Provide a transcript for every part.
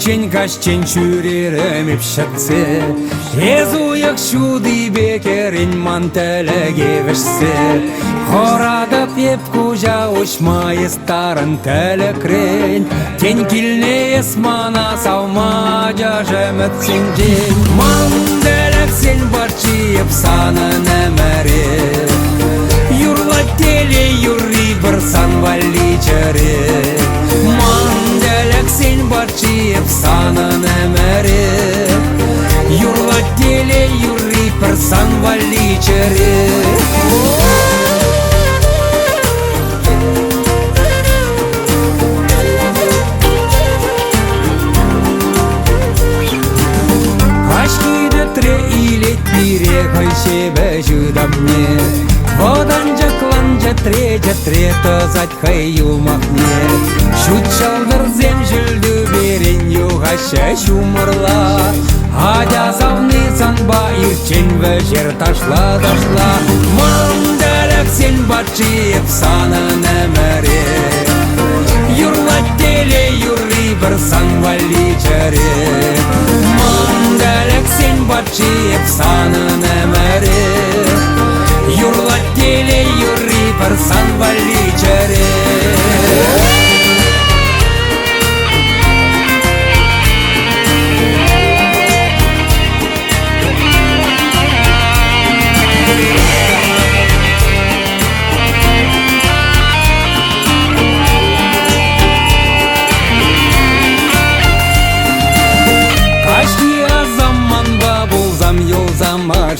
Ичен кашчен чүрерім епшатсы Езуяк шуды бекерін мантәліге вішсі Хорада пеп кужа ұшмайы старын тәлікрен Тен кілне есмана саума жажымыт сен жен Мандәлік сен барчиып санын әмәрі Юрла теле юрри бір сан валичері Мандәлік сен барчиып санын әмәрі Юрла теле юрри бір сан валичері Себе жудамне Водан жаклан жатре тазать хаю махне Шут шалдыр зем жүлді берен юғаша шумырла Адя савны санба ирчен вәжер ташла Мандалак сен батчиып санын әмәре Юрла теле юрри бір сан валичәре Мандалак сен батчиып санын әмәре Юрла теле юрри бір сан валичәре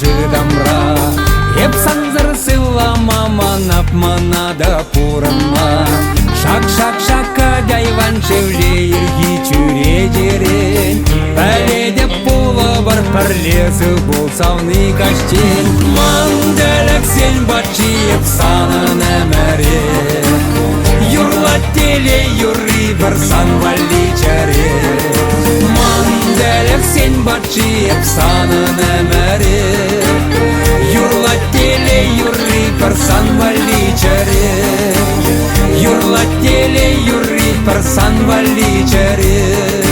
Жидамра Еп санзыр сылама манап манада пурама Шак дайван шевлейір гичуре жерен Пәледе пулы бір пірлесі бұл сауны каштен Мандалак сен батчиып санын әмәре Юрла теле юрри бір сан валичәре Мандалак сен батчиып санын әмәре Юрла теле юрри бір сан валичәре Юрла теле юрри бір сан валичәре